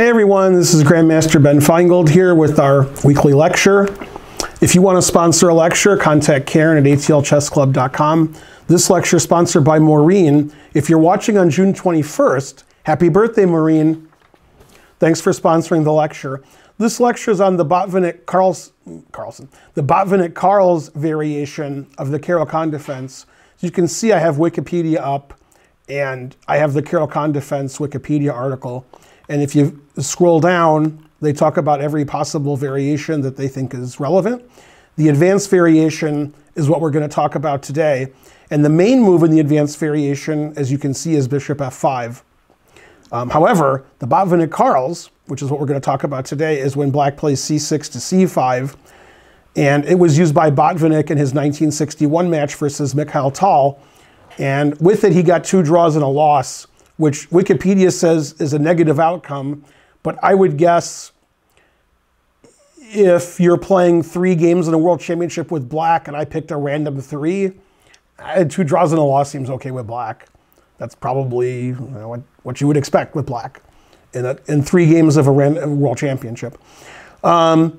Hey everyone, this is Grandmaster Ben Finegold here with our weekly lecture. If you want to sponsor a lecture, contact Karen at atlchessclub.com. This lecture is sponsored by Maureen. If you're watching on June 21st, happy birthday, Maureen. Thanks for sponsoring the lecture. This lecture is on the Botvinnik-Carls variation of the Karel defense. As you can see, I have Wikipedia up, and I have the Karel defense Wikipedia article. And if you scroll down, they talk about every possible variation that they think is relevant. The advanced variation is what we're going to talk about today. And the main move in the advanced variation, as you can see, is bishop f5. However, the Botvinnik-Carls, which is what we're going to talk about today, is when black plays c6 to c5. And it was used by Botvinnik in his 1961 match versus Vachier-LaGrave. And with it, he got 2 draws and a loss, which Wikipedia says is a negative outcome. But I would guess if you're playing 3 games in a world championship with black and I picked a random 3, 2 draws and a loss seems okay with black. That's probably what you would expect with black in 3 games of a random world championship. So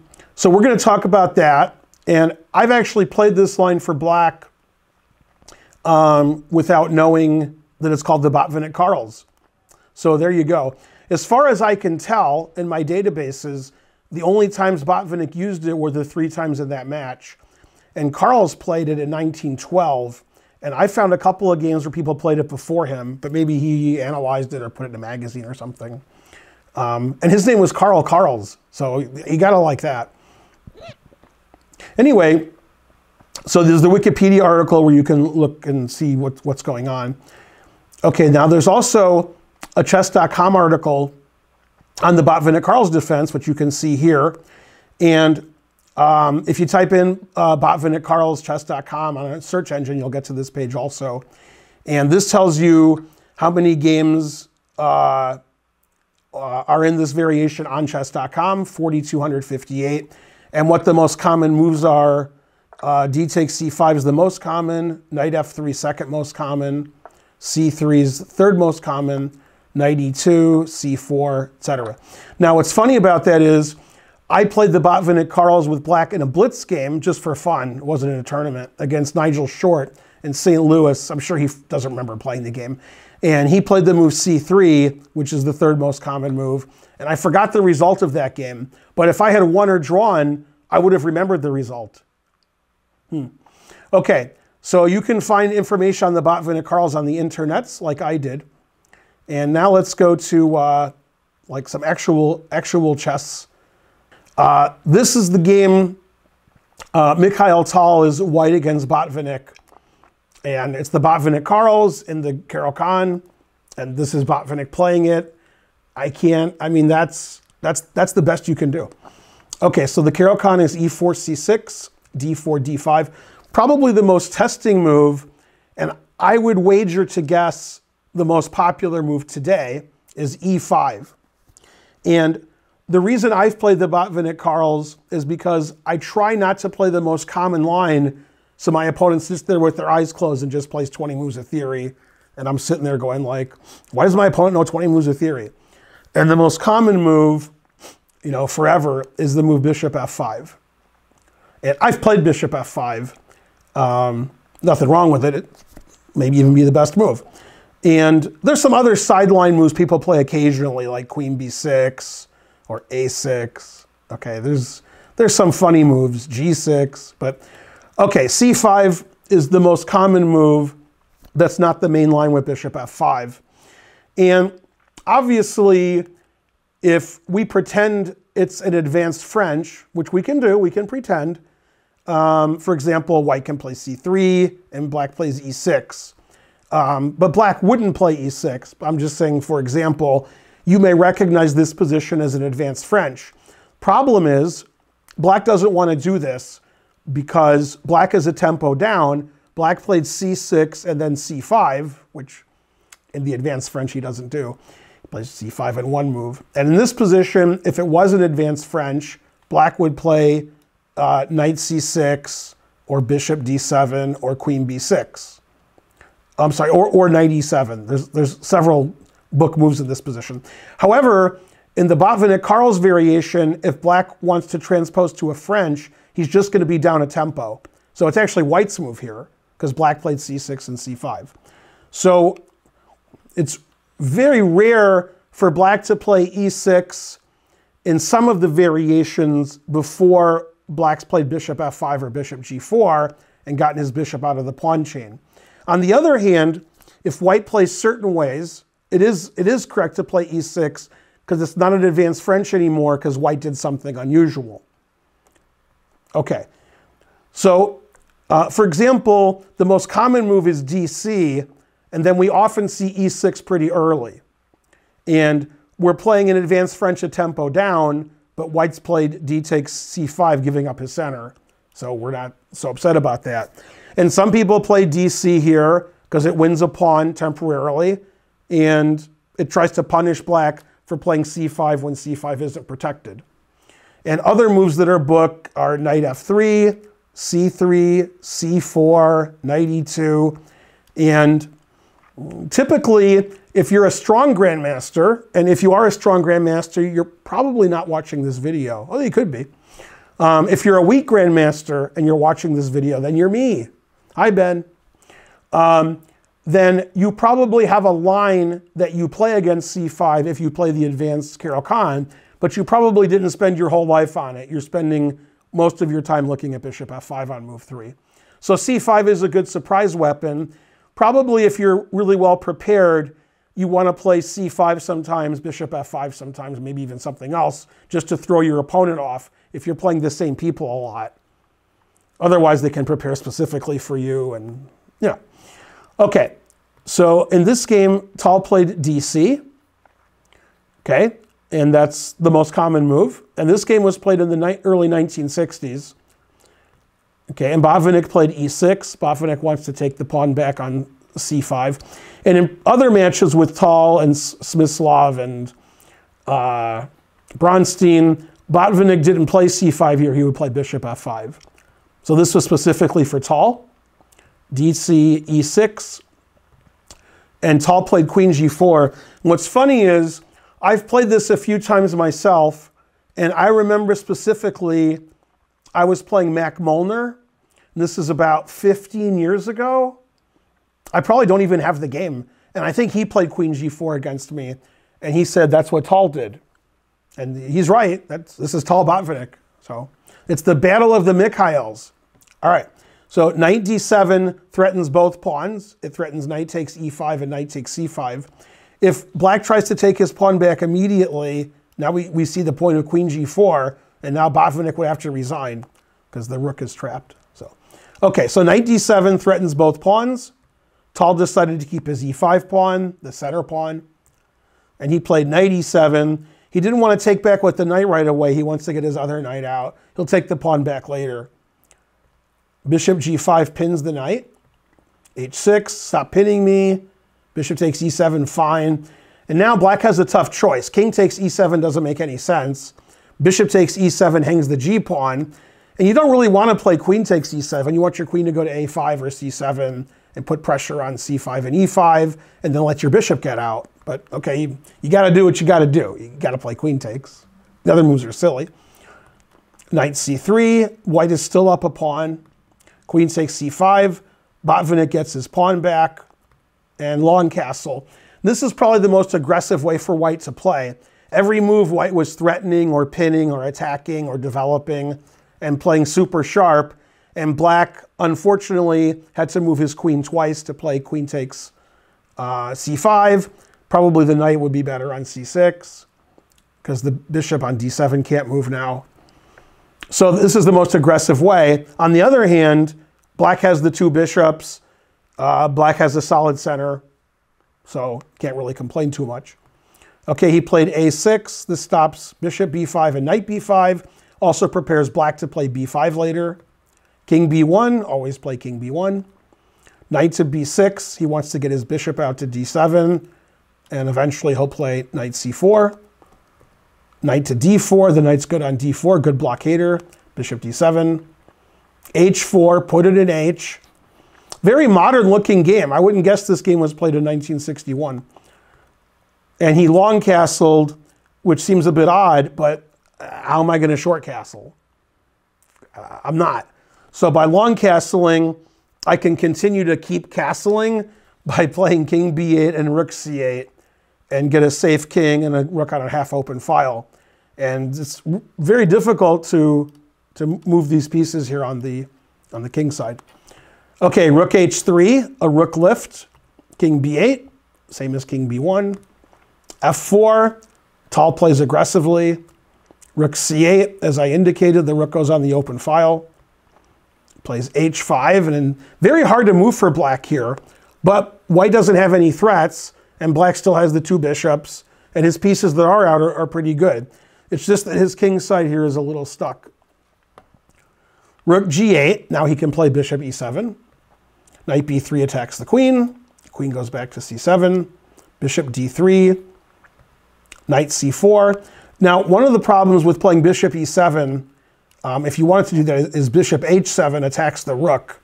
we're going to talk about that. And I've actually played this line for black without knowing that it's called the Botvinnik-Carls. So there you go. As far as I can tell in my databases, the only times Botvinnik used it were the 3 times in that match. And Carls played it in 1912. And I found a couple of games where people played it before him, but maybe he analyzed it or put it in a magazine or something. And his name was Karel Carls, so you gotta like that. Anyway, so there's the Wikipedia article where you can look and see what's going on. Okay, now there's also a chess.com article on the Botvinnik-Carls defense, which you can see here. And if you type in Botvinnik-Carls chess.com on a search engine, you'll get to this page also. And this tells you how many games are in this variation on chess.com, 4,258. And what the most common moves are. D takes c5 is the most common, knight f3 second most common, c3 is third most common, knight e2, c4, etc. Now what's funny about that is I played the Botvinnik-Carls with black in a blitz game just for fun. It wasn't in a tournament, against Nigel Short in St. Louis. I'm sure he doesn't remember playing the game. And he played the move c3, which is the 3rd most common move. And I forgot the result of that game. But if I had won or drawn, I would have remembered the result. Okay, so you can find information on the Botvinnik-Carls on the internets, like I did. And now let's go to like some actual chess. This is the game. Mikhail Tal is white against Botvinnik. And it's the Botvinnik-Carls in the Karel, and this is Botvinnik playing it. I mean, that's the best you can do. Okay, so the Karel is e4, c6, d4, d5. Probably the most testing move, and I would wager to guess the most popular move today is e5. And the reason I've played the Botvinnik-Carls is because I try not to play the most common line, so my opponent sits there with their eyes closed and just plays 20 moves of theory, and I'm sitting there going like, why does my opponent know 20 moves of theory? And the most common move, forever, is the move bishop f5. And I've played bishop f5. Nothing wrong with it. It maybe even be the best move. And there's some other sideline moves people play occasionally, like queen b6 or a6. Okay, there's some funny moves, g6. But okay, c5 is the most common move. That's not the main line with bishop f5. And obviously, if we pretend it's an advanced French, which we can do, we can pretend. For example, white can play c3 and black plays e6. But black wouldn't play e6. I'm just saying, for example, you may recognize this position as an advanced French. Problem is, black doesn't want to do this because black is a tempo down. Black played c6 and then c5, which in the advanced French he doesn't do. He plays c5 in one move. And in this position, if it was an advanced French, black would play knight c6 or bishop d7 or queen b6. I'm sorry, or knight e7. There's several book moves in this position. However, In the Botvinnik-Carls variation, if black wants to transpose to a French, he's just going to be down a tempo. So it's actually white's move here, because black played c6 and c5. So it's very rare for black to play e6 in some of the variations before black's played bishop f5 or bishop g4 and gotten his bishop out of the pawn chain. On the other hand, if white plays certain ways, it is correct to play e6 because it's not an advanced French anymore because white did something unusual. Okay, so for example, the most common move is dc, and then we often see e6 pretty early. And we're playing an advanced French a tempo down, but white's played d takes c5, giving up his center. So we're not so upset about that. And some people play dc here because it wins a pawn temporarily, and it tries to punish black for playing c5 when c5 isn't protected. And other moves that are booked are knight f3, c3, c4, knight e2. And typically, if you're a strong grandmaster, and if you are a strong grandmaster, you're probably not watching this video. Well, you could be. If you're a weak grandmaster and you're watching this video, then you're me. Hi, Ben. Then you probably have a line that you play against c5 if you play the advanced Karel Khan, but you probably didn't spend your whole life on it. You're spending most of your time looking at bishop f5 on move 3. So c5 is a good surprise weapon. Probably if you're really well prepared, you want to play c5 sometimes, bishop f5 sometimes, maybe even something else, just to throw your opponent off if you're playing the same people a lot. Otherwise, they can prepare specifically for you, and yeah. Okay, so in this game, Tal played dc, okay, and that's the most common move. And this game was played in the early 1960s. Okay, and Botvinnik played e6. Botvinnik wants to take the pawn back on c5. And in other matches with Tal and Smyslov and Bronstein, Botvinnik didn't play c5 here. He would play bishop f5. So this was specifically for Tal. dc, e6. And Tal played queen g4. And what's funny is, I've played this a few times myself, and I remember specifically, I was playing Mac Molnar. This is about 15 years ago. I probably don't even have the game. And I think he played queen g4 against me. And he said that's what Tal did. And he's right. This is Tal Botvinnik. So it's the battle of the Mikhails. All right. So knight d7 threatens both pawns. It threatens knight takes e5 and knight takes c5. If black tries to take his pawn back immediately, now we see the point of queen g4, and now Botvinnik would have to resign because the rook is trapped. So, okay, so knight d7 threatens both pawns. Tal decided to keep his e5 pawn, the center pawn, and he played knight e7. He didn't want to take back with the knight right away. He wants to get his other knight out. He'll take the pawn back later. Bishop g5 pins the knight. h6, stop pinning me. Bishop takes e7, fine. And now black has a tough choice. King takes e7 doesn't make any sense. Bishop takes e7, hangs the g-pawn. And you don't really want to play queen takes e7. You want your queen to go to a5 or c7 and put pressure on c5 and e5, and then let your bishop get out. But okay, you got to do what you got to do. You got to play queen takes. The other moves are silly. Knight c3, white is still up a pawn. Queen takes c5. Botvinnik gets his pawn back. And long castle. This is probably the most aggressive way for white to play. Every move white was threatening or pinning or attacking or developing and playing super sharp. And black, unfortunately, had to move his queen twice to play queen takes c5. Probably the knight would be better on c6 because the bishop on d7 can't move now. So this is the most aggressive way. On the other hand, black has the two bishops. Black has a solid center, so can't really complain too much. Okay, he played a6. This stops bishop b5 and knight b5. Also prepares black to play b5 later. King b1, always play king b1. Knight to b6. He wants to get his bishop out to d7, and eventually he'll play knight c4. Knight to d4. The knight's good on d4, good blockader. Bishop d7. h4, put it in h. Very modern looking game. I wouldn't guess this game was played in 1961. And he long castled, which seems a bit odd, but how am I going to short castle? I'm not. So by long castling, I can continue to keep castling by playing king b8 and rook c8 and get a safe king and a rook on a half open file. And it's very difficult to move these pieces here on the king side. Okay, rook h3, a rook lift, king b8, same as king b1. f4, Tal plays aggressively. Rook c8, as I indicated, the rook goes on the open file. Plays h5, and then very hard to move for black here, but white doesn't have any threats, and black still has the 2 bishops, and his pieces that are out are pretty good. It's just that his king side here is a little stuck. Rook g8, now he can play bishop e7. Knight b3 attacks the queen. Queen goes back to c7. Bishop d3. Knight c4. Now, one of the problems with playing bishop e7, if you wanted to do that, is bishop h7 attacks the rook,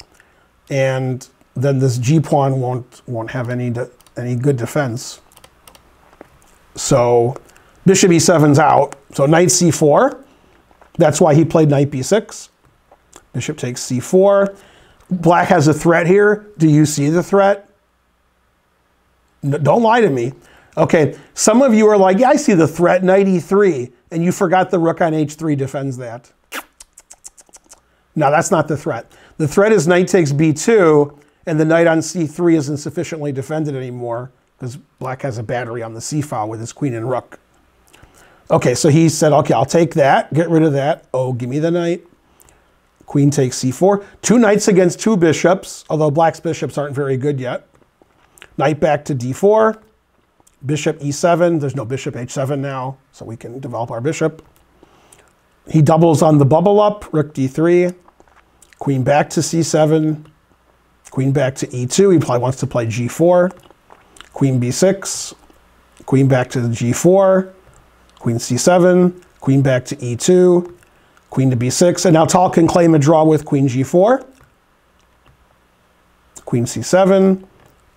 and then this g pawn won't have any good defense. So bishop e7's out. So knight c4. That's why he played knight b6. Bishop takes c4. Black has a threat here. Do you see the threat? No, don't lie to me. Okay, some of you are like, yeah, I see the threat, knight e3, and you forgot the rook on h3 defends that. No, that's not the threat. The threat is knight takes b2, and the knight on c3 isn't sufficiently defended anymore because black has a battery on the c file with his queen and rook. Okay, so he said, okay, I'll take that, get rid of that. Oh, give me the knight. Queen takes c4. 2 knights against 2 bishops, although black's bishops aren't very good yet. Knight back to d4. Bishop e7. There's no bishop h7 now, so we can develop our bishop. He doubles on the bubble up. Rook d3. Queen back to c7. Queen back to e2. He probably wants to play g4. Queen b6. Queen back to g4. Queen c7. Queen back to e2. Queen to b6. And now Tal can claim a draw with queen g4. Queen c7.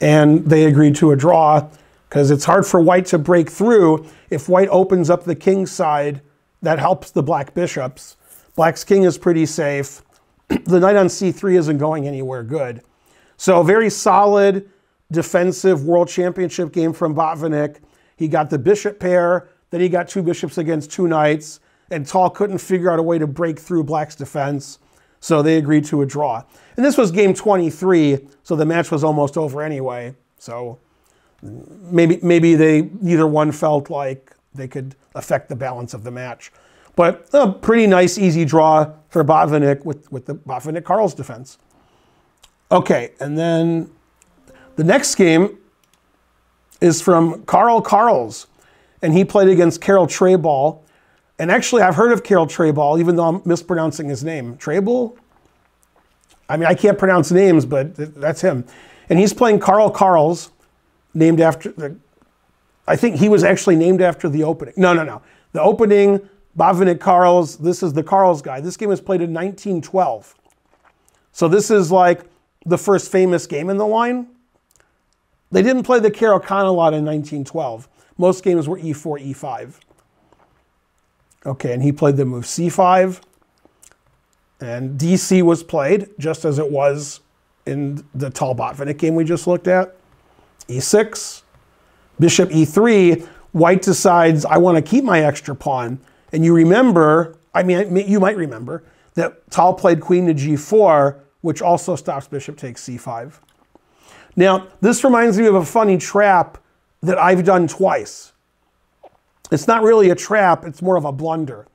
And they agreed to a draw because it's hard for white to break through. If white opens up the king side, that helps the black bishops. Black's king is pretty safe. The knight on c3 isn't going anywhere good. So a very solid defensive world championship game from Botvinnik. He got the bishop pair, then he got 2 bishops against 2 knights, and Tal couldn't figure out a way to break through black's defense. So they agreed to a draw. And this was game 23, so the match was almost over anyway. So maybe either one felt like they could affect the balance of the match. But a pretty nice, easy draw for Botvinnik with the Botvinnik-Carls defense. Okay, and then the next game is from Karel, and he played against Karel Treybal. And actually, I've heard of Karel Treybal, even though I'm mispronouncing his name. Treybal? I mean, I can't pronounce names, but that's him. And he's playing Karel, named after I think he was actually named after the opening. No. The opening, Botvinnik-Carls, this is the Carls guy. This game was played in 1912. So this is like the first famous game in the line. They didn't play the Caro-Kann a lot in 1912. Most games were e4, e5. Okay, and he played the move c5. And dc was played, just as it was in the Tal Botvinnik game we just looked at. e6. Bishop e3. White decides, I want to keep my extra pawn. And you remember, I mean, you might remember, that Tal played queen to g4, which also stops bishop takes c5. Now, this reminds me of a funny trap that I've done twice. It's not really a trap, it's more of a blunder.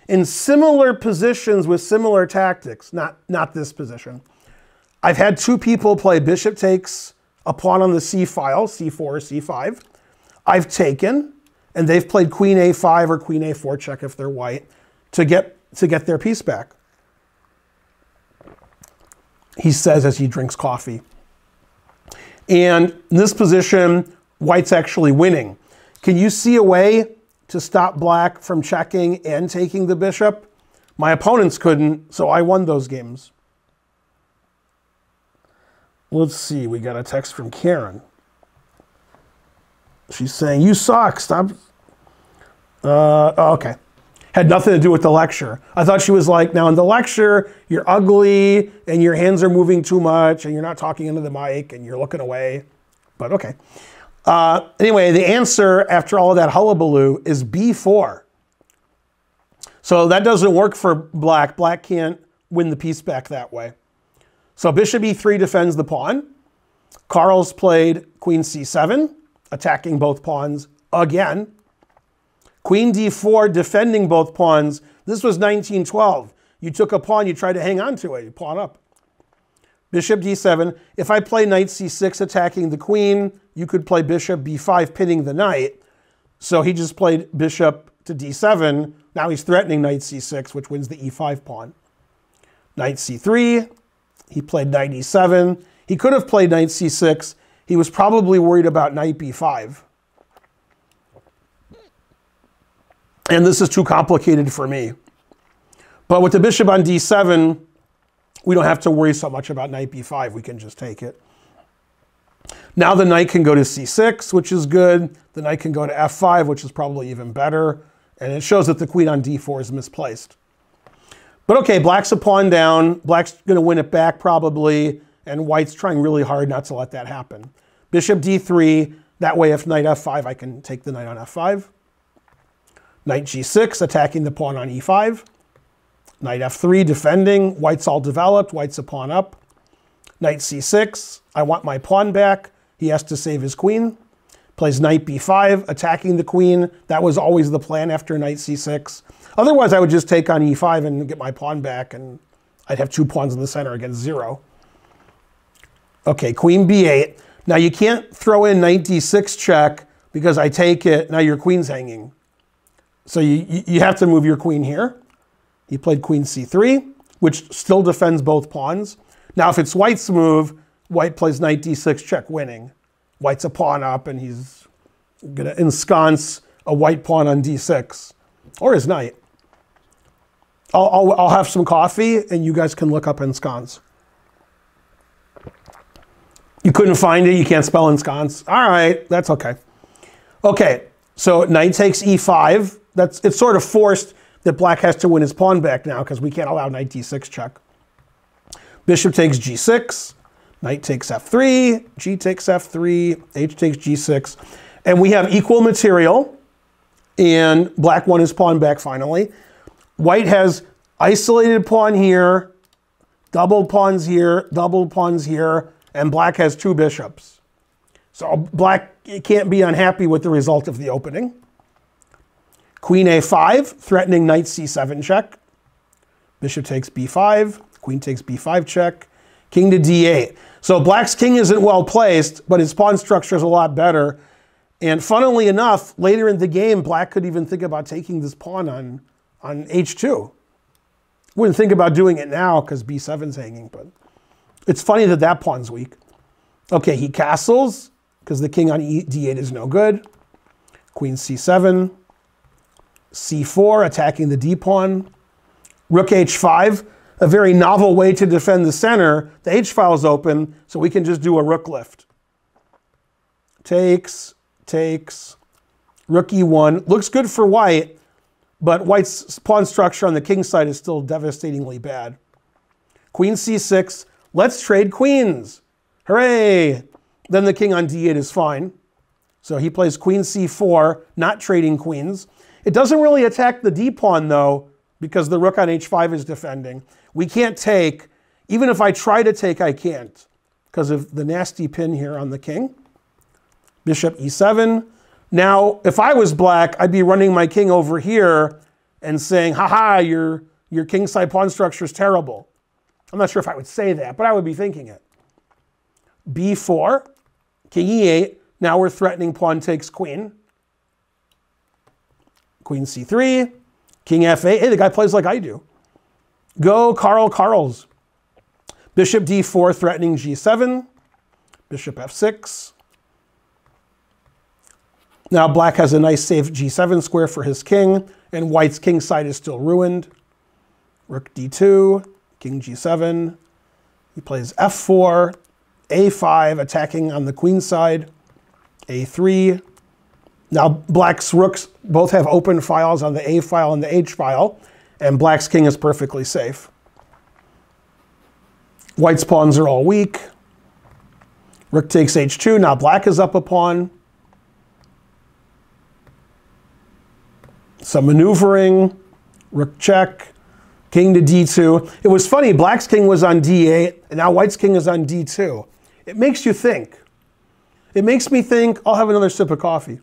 In similar positions with similar tactics, not this position, I've had 2 people play bishop takes a pawn on the c file, c4 or c5. I've taken, and they've played queen a5 or queen a4 check if they're white to get their piece back. He says as he drinks coffee. And in this position, white's actually winning. Can you see a way to stop black from checking and taking the bishop? My opponents couldn't, so I won those games. Let's see, we got a text from Karen. She's saying, you suck, stop. Oh, okay. Had nothing to do with the lecture. I thought she was like, now in the lecture, you're ugly and your hands are moving too much and you're not talking into the mic and you're looking away. But okay. Anyway, the answer after all of that hullabaloo is B4. So that doesn't work for black. Black can't win the piece back that way. So bishop E3 defends the pawn. Karel's played queen C7, attacking both pawns again. Queen D4 defending both pawns. This was 1912. You took a pawn, you tried to hang on to it, you pawn up. Bishop D7. If I play knight C6 attacking the queen, you could play bishop B5 pinning the knight. So he just played bishop to D7. Now he's threatening knight C6, which wins the E5 pawn. Knight C3. He played knight E7. He could have played knight C6. He was probably worried about knight B5. And this is too complicated for me. But with the bishop on D7, we don't have to worry so much about knight B5. We can just take it. Now the knight can go to C6, which is good. The knight can go to F5, which is probably even better. And it shows that the queen on D4 is misplaced. But okay, black's a pawn down. Black's going to win it back probably. And white's trying really hard not to let that happen. Bishop D3. That way, if knight F5, I can take the knight on F5. Knight G6, attacking the pawn on E5. Knight F3, defending. White's all developed. White's a pawn up. Knight C6. I want my pawn back. He has to save his queen. Plays knight B5, attacking the queen. That was always the plan after knight C6. Otherwise, I would just take on E5 and get my pawn back, and I'd have 2 pawns in the center against 0. Okay, queen B8. Now, you can't throw in knight D6 check because I take it. Now your queen's hanging. So you have to move your queen here. He played queen C3, which still defends both pawns. Now, if it's white's move, white plays knight D6 check, winning. White's a pawn up, and he's going to ensconce a white pawn on D6, or his knight. I'll have some coffee, and you guys can look up ensconce. You couldn't find it? You can't spell ensconce? All right, that's okay. Okay, so knight takes E5. It's sort of forced that black has to win his pawn back now because we can't allow knight D6 check. Bishop takes G6. Knight takes F3. G takes F3. H takes G6. And we have equal material. And black won his pawn back finally. White has isolated pawn here, double pawns here, double pawns here, and black has 2 bishops. So black can't be unhappy with the result of the opening. Queen A5, threatening knight C7 check. Bishop takes B5. Queen takes B5 check. King to D8. So black's king isn't well placed, but his pawn structure is a lot better. And funnily enough, later in the game, black could even think about taking this pawn on H2. Wouldn't think about doing it now because B7's hanging, but it's funny that that pawn's weak. Okay, he castles because the king on D8 is no good. Queen C7. C4, attacking the D pawn. Rook H5, a very novel way to defend the center. The H file is open, so we can just do a rook lift. Takes, takes, rook E1. Looks good for white, but white's pawn structure on the king side is still devastatingly bad. Queen C6, let's trade queens. Hooray! Then the king on D8 is fine. So he plays queen C4, not trading queens. It doesn't really attack the D pawn though, because the rook on H5 is defending. We can't take, even if I try to take, I can't, because of the nasty pin here on the king. Bishop E7. Now, if I was black, I'd be running my king over here and saying, haha, your kingside pawn structure is terrible. I'm not sure if I would say that, but I would be thinking it. B4, king E8. Now we're threatening pawn takes queen. Queen C3, king F8. Hey, the guy plays like I do. Go Karels. Bishop D4 threatening G7. Bishop F6. Now black has a nice safe G7 square for his king, and white's king side is still ruined. Rook D2, king G7. He plays F4, A5, attacking on the queen side. A3, Now black's rooks both have open files on the A file and the H file, and black's king is perfectly safe. White's pawns are all weak. Rook takes H2, now black is up a pawn. Some maneuvering, rook check, king to D2. It was funny, black's king was on D8, and now white's king is on D2. It makes you think. It makes me think, I'll have another sip of coffee.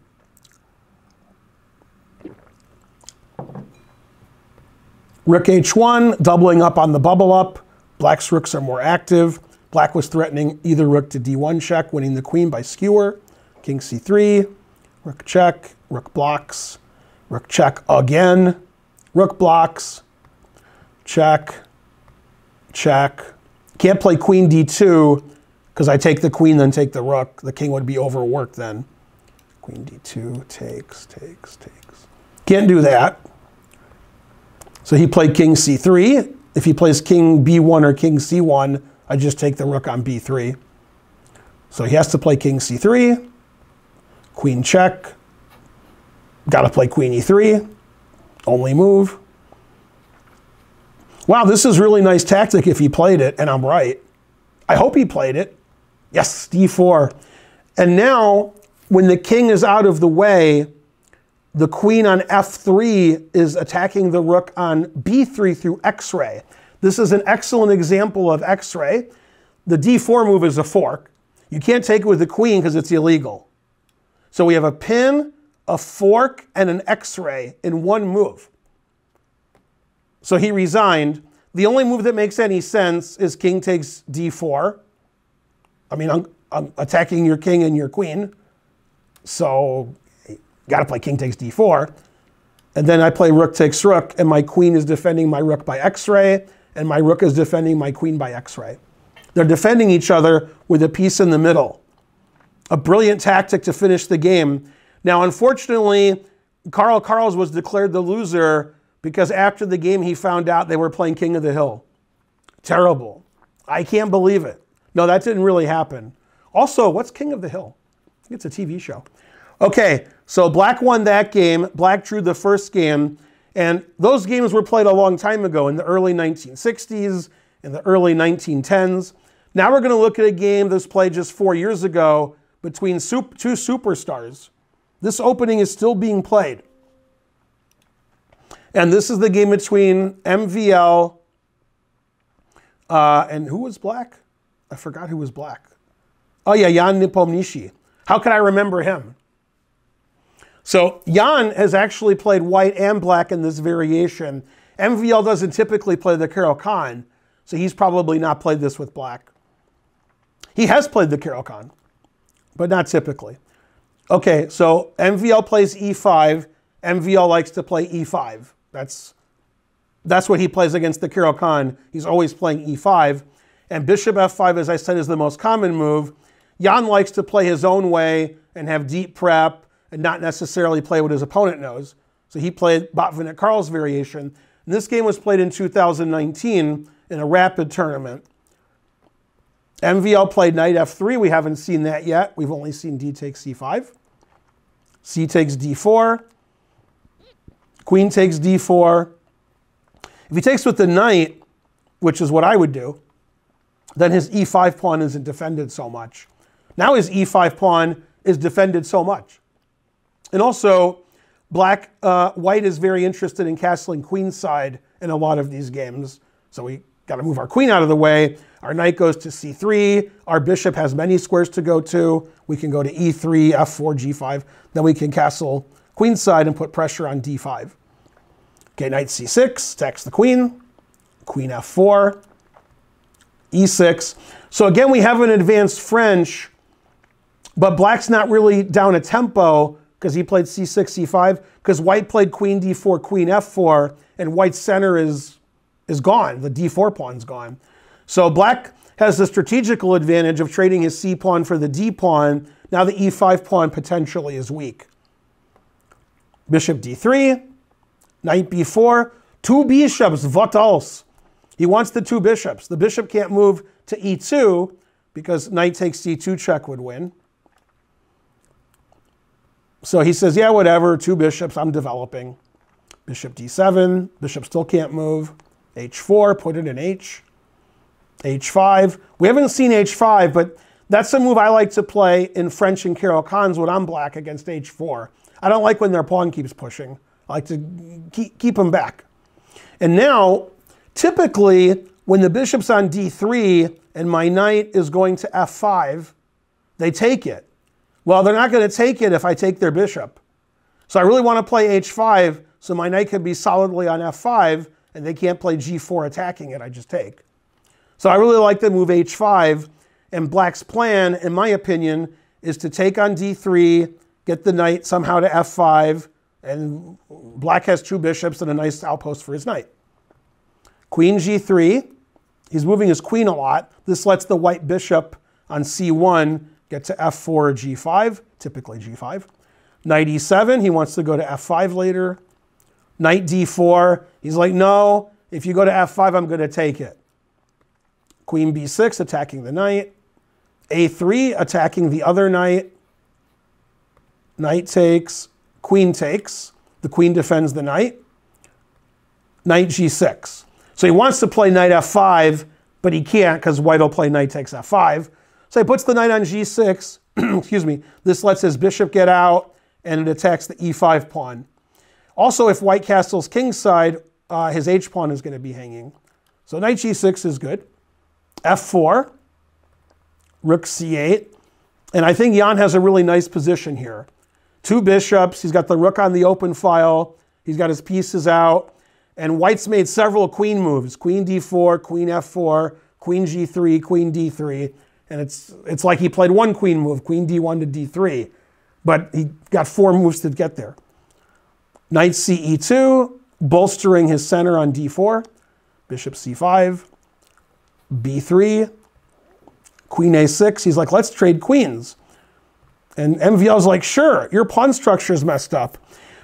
Rook H1, doubling up on the bubble up. Black's rooks are more active. Black was threatening either rook to D1 check, winning the queen by skewer. King C3, rook check, rook blocks, rook check again, rook blocks, check, check. Can't play queen D2 because I take the queen, then take the rook. The king would be overworked then. Queen D2, takes. Can't do that. So he played king C3. If he plays king B1 or king C1, I just take the rook on B3. So he has to play king C3, queen check, got to play queen E3, only move. Wow, this is really nice tactic if he played it, and I'm right. I hope he played it. Yes, D4. And now, when the king is out of the way, the queen on F3 is attacking the rook on B3 through X-ray. This is an excellent example of X-ray. The D4 move is a fork. You can't take it with the queen because it's illegal. So we have a pin, a fork, and an X-ray in one move. So he resigned. The only move that makes any sense is king takes D4. I mean, I'm attacking your king and your queen. So got to play king takes D4. And then I play rook takes rook, and my queen is defending my rook by X-ray, and my rook is defending my queen by X-ray. They're defending each other with a piece in the middle. A brilliant tactic to finish the game. Now, unfortunately, Karls was declared the loser because after the game he found out they were playing King of the Hill. Terrible. I can't believe it. No, that didn't really happen. Also, what's King of the Hill? I think it's a TV show. Okay, so black won that game. Black drew the first game. And those games were played a long time ago in the early 1960s, in the early 1910s. Now we're going to look at a game that was played just 4 years ago between two superstars. This opening is still being played. And this is the game between MVL and who was black? I forgot who was black. Oh yeah, Jan Nepomniachtchi. How could I remember him? So Jan has actually played white and black in this variation. MVL doesn't typically play the Karel Khan, so he's probably not played this with black. He has played the Karel Khan, but not typically. Okay, so MVL plays E5. MVL likes to play E5. That's what he plays against the Karel Khan. He's always playing E5. And bishop F5, as I said, is the most common move. Jan likes to play his own way and have deep prep and not necessarily play what his opponent knows. So he played Botvinnik-Carls variation. And this game was played in 2019 in a rapid tournament. MVL played knight F3. We haven't seen that yet. We've only seen D takes C5. C takes D4. Queen takes D4. If he takes with the knight, which is what I would do, then his E5 pawn isn't defended so much. Now his E5 pawn is defended so much. And also, white is very interested in castling queenside in a lot of these games. So we got to move our queen out of the way. Our knight goes to C3. Our bishop has many squares to go to. We can go to E3, F4, G5. Then we can castle queenside and put pressure on D5. Okay, knight C6, attacks the queen. Queen F4, E6. So again, we have an advanced French, but black's not really down a tempo because he played C6, C5, because white played queen D4, queen F4, and white's center is gone. The D4 pawn's gone. So black has the strategical advantage of trading his C pawn for the D pawn. Now the E5 pawn potentially is weak. Bishop D3, knight B4, two bishops, what else? He wants the two bishops. The bishop can't move to E2 because knight takes C2 check would win. So he says, yeah, whatever, 2 bishops, I'm developing. Bishop d7, bishop still can't move. h4, put it in h. h5. We haven't seen h5, but that's a move I like to play in French and Karel Cons when I'm black against h4. I don't like when their pawn keeps pushing. I like to keep them back. And now, typically, when the bishop's on d3 and my knight is going to f5, they take it. Well, they're not going to take it if I take their bishop. So I really want to play h5 so my knight could be solidly on f5 and they can't play g4 attacking it, I just take. So I really like the move h5, and black's plan, in my opinion, is to take on d3, get the knight somehow to f5, and black has 2 bishops and a nice outpost for his knight. Queen g3, he's moving his queen a lot. This lets the white bishop on c1 get to f4 or g5, typically g5. Knight e7, he wants to go to f5 later. Knight d4, he's like, no, if you go to f5, I'm going to take it. Queen b6, attacking the knight. a3, attacking the other knight. Knight takes, queen takes. The queen defends the knight. Knight g6. So he wants to play knight f5, but he can't because white will play knight takes f5. So he puts the knight on g6. Excuse me. This lets his bishop get out, and it attacks the e5 pawn. Also, if white castles kingside, his h-pawn is going to be hanging. So knight g6 is good. f4, rook c8. And I think Jan has a really nice position here. 2 bishops. He's got the rook on the open file. He's got his pieces out. And white's made several queen moves. Queen d4, queen f4, queen g3, queen d3. And it's like he played 1 queen move, queen d1 to d3. But he got 4 moves to get there. Knight ce2, bolstering his center on d4. Bishop c5. b3. Queen a6. He's like, let's trade queens. And MVL's like, sure, your pawn structure is messed up.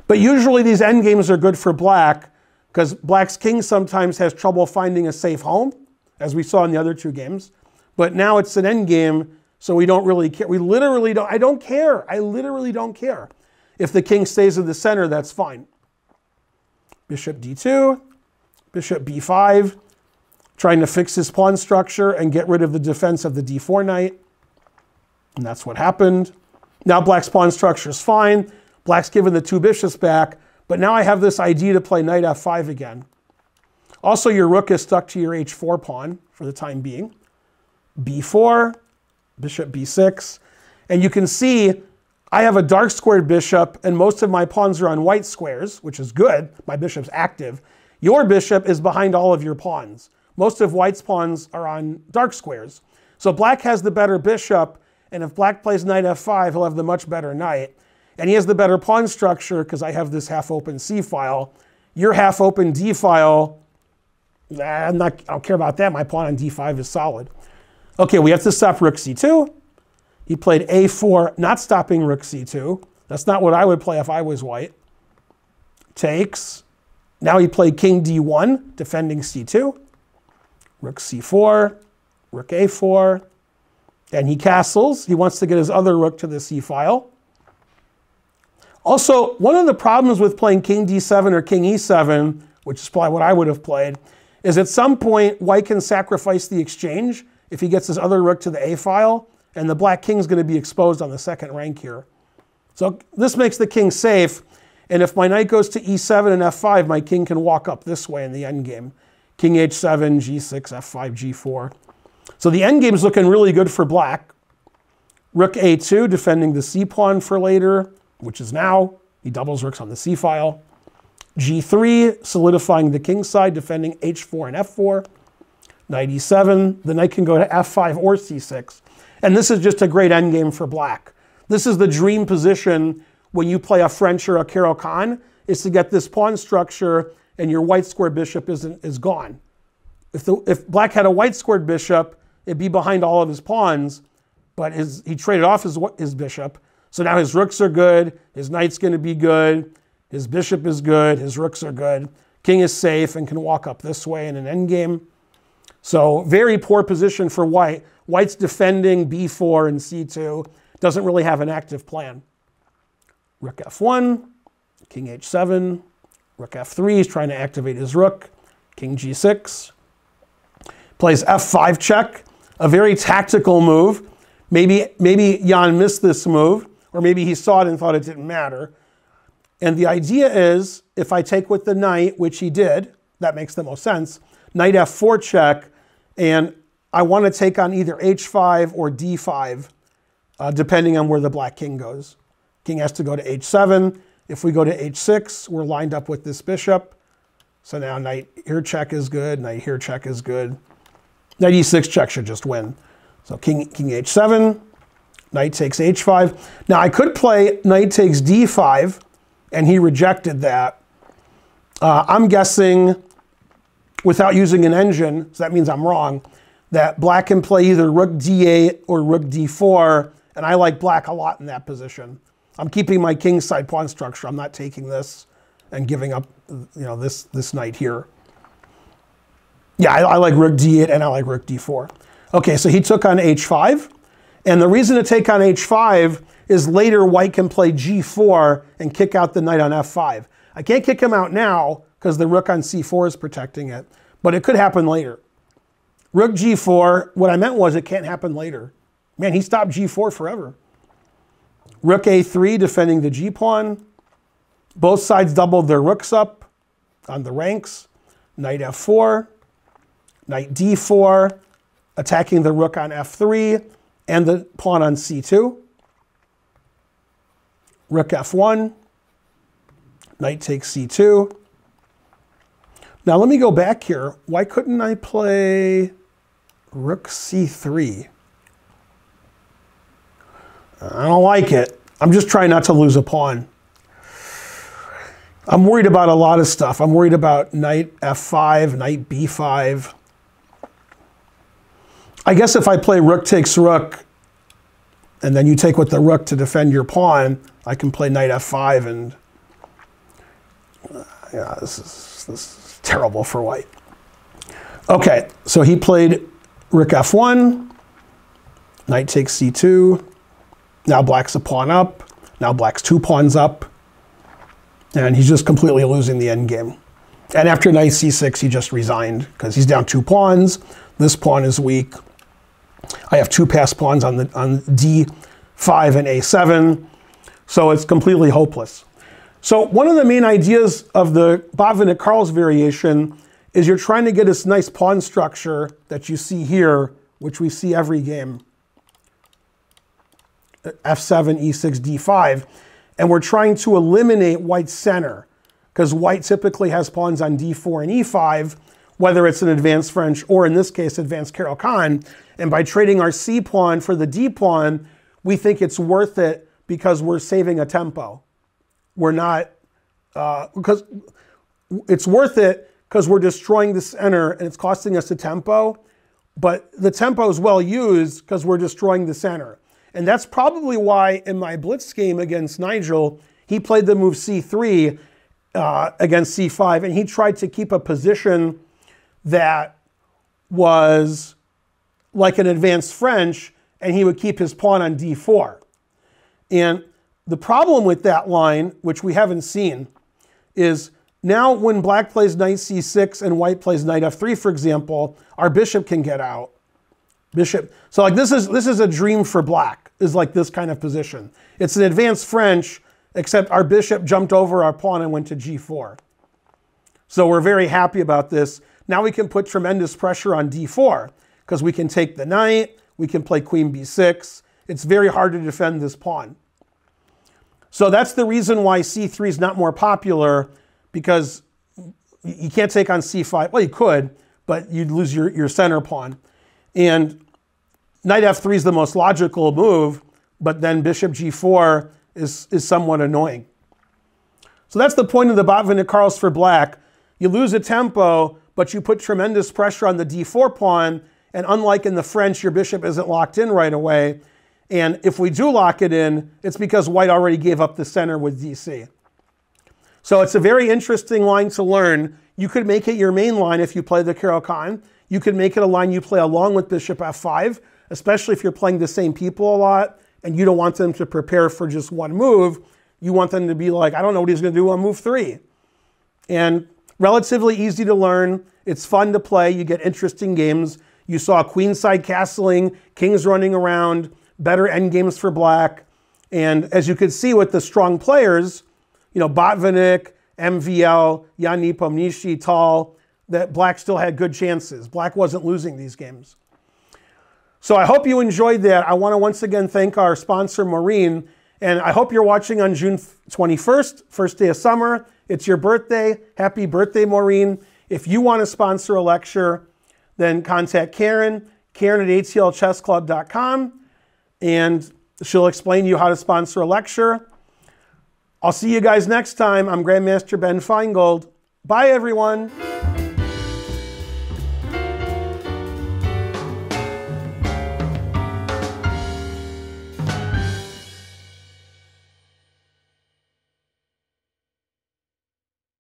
But usually these endgames are good for black, because black's king sometimes has trouble finding a safe home, as we saw in the other 2 games. But now it's an endgame, so we don't really care. We literally don't, I don't care. I literally don't care. If the king stays in the center, that's fine. Bishop d2, bishop b5, trying to fix his pawn structure and get rid of the defense of the d4 knight. And that's what happened. Now black's pawn structure is fine. Black's given the 2 bishops back. But now I have this idea to play knight f5 again. Also, your rook is stuck to your h4 pawn for the time being. b4, bishop b6. And you can see I have a dark squared bishop, and most of my pawns are on white squares, which is good. My bishop's active. Your bishop is behind all of your pawns. Most of white's pawns are on dark squares. So black has the better bishop, and if black plays knight f5, he'll have the much better knight. And he has the better pawn structure because I have this half-open C file. Your half-open D file, I don't care about that. My pawn on D5 is solid. Okay, we have to stop rook C2. He played A4, not stopping rook C2. That's not what I would play if I was white. Takes. Now he played king D1, defending C2. Rook C4, rook A4. And he castles. He wants to get his other rook to the C file. Also, one of the problems with playing king d7 or king e7, which is probably what I would have played, is at some point white can sacrifice the exchange if he gets his other rook to the a file, and the black king's going to be exposed on the second rank here. So this makes the king safe, and if my knight goes to e7 and f5, my king can walk up this way in the endgame. King h7, g6, f5, g4. So the endgame's looking really good for black. Rook a2, defending the c pawn for later, which is now. He doubles rooks on the c file. g3, solidifying the king side, defending h4 and f4. Knight e7, the knight can go to f5 or c6. And this is just a great endgame for black. This is the dream position when you play a French or a Karel Khan, is to get this pawn structure and your white square bishop is gone. If black had a white squared bishop, it'd be behind all of his pawns, but he traded off his bishop. So now his rooks are good, his knight's going to be good, his bishop is good, his rooks are good. King is safe and can walk up this way in an endgame. So very poor position for white. White's defending b4 and c2, doesn't really have an active plan. rook f1, king h7, rook f3, he's trying to activate his rook, king g6, plays f5 check, a very tactical move. Maybe Jan missed this move, or maybe he saw it and thought it didn't matter. And the idea is, if I take with the knight, which he did, that makes the most sense, knight f4 check, and I want to take on either h5 or d5, depending on where the black king goes. King has to go to h7. If we go to h6, we're lined up with this bishop. So now knight here check is good, knight here check is good. Knight e6 check should just win. So king h7, knight takes h5. Now I could play knight takes d5, and he rejected that. I'm guessing, without using an engine, so that means I'm wrong, that black can play either rook d8 or rook d4, and I like black a lot in that position. I'm keeping my king side pawn structure. I'm not taking this and giving up, this knight here. Yeah, I like rook d8 and I like rook d4. Okay, so he took on h5, and the reason to take on h5 is later white can play g4 and kick out the knight on f5. I can't kick him out now because the rook on c4 is protecting it, but it could happen later. Rook g4, what I meant was it can't happen later. Man, he stopped g4 forever. Rook a3 defending the g-pawn. Both sides doubled their rooks up on the ranks. Knight f4, knight d4, attacking the rook on f3 and the pawn on c2. Rook f1, knight takes c2. Now let me go back here. Why couldn't I play rook c3? I don't like it. I'm just trying not to lose a pawn. I'm worried about a lot of stuff. I'm worried about knight f5, knight b5. I guess if I play rook takes rook, and then you take with the rook to defend your pawn, I can play knight f5, and yeah, this is terrible for white. Okay, so he played rook f1, knight takes c2. Now black's a pawn up. Now black's 2 pawns up. And he's just completely losing the endgame. And after knight c6, he just resigned because he's down 2 pawns. This pawn is weak. I have 2 passed pawns on d5 and a7. So it's completely hopeless. So one of the main ideas of the Botvinnik-Carls variation is you're trying to get this nice pawn structure that you see here, which we see every game. f7, e6, d5, and we're trying to eliminate white's center because white typically has pawns on d4 and e5, whether it's an advanced French or in this case advanced Karel Khan, and by trading our c pawn for the d pawn, we think it's worth it because we're saving a tempo. We're not, because it's worth it because we're destroying the center and it's costing us a tempo, but the tempo is well used because we're destroying the center. And that's probably why in my blitz game against Nigel, he played the move c3 against c5, and he tried to keep a position that was like an advanced French, and he would keep his pawn on d4. And the problem with that line, which we haven't seen, is now when black plays knight c6 and white plays knight f3, for example, our bishop can get out. Bishop. So like this is a dream for black, is like this kind of position. It's an advanced French, except our bishop jumped over our pawn and went to g4. So we're very happy about this. Now we can put tremendous pressure on d4 because we can take the knight, we can play queen b6. It's very hard to defend this pawn. So that's the reason why c3 is not more popular, because you can't take on c5. Well, you could, but you'd lose your center pawn. And knight f3 is the most logical move, but then bishop g4 is somewhat annoying. So that's the point of the Botvinnik-Carls for black. You lose a tempo, but you put tremendous pressure on the d4 pawn, and unlike in the French, your bishop isn't locked in right away. And if we do lock it in, it's because white already gave up the center with dc. So it's a very interesting line to learn. You could make it your main line if you play the Karel Khan. You could make it a line you play along with bishop f5, especially if you're playing the same people a lot and you don't want them to prepare for just one move. You want them to be like, I don't know what he's going to do on move 3. And relatively easy to learn. It's fun to play. You get interesting games. You saw queenside castling, kings running around, better endgames for black. And as you could see with the strong players, you know, Botvinnik, MVL, Nepomniachtchi, Tal, that black still had good chances. Black wasn't losing these games. So I hope you enjoyed that. I want to once again thank our sponsor, Maureen. And I hope you're watching on June 21st, first day of summer. It's your birthday. Happy birthday, Maureen. If you want to sponsor a lecture, then contact Karen, Karen@atlchessclub.com, and she'll explain to you how to sponsor a lecture. I'll see you guys next time. I'm Grandmaster Ben Finegold. Bye, everyone.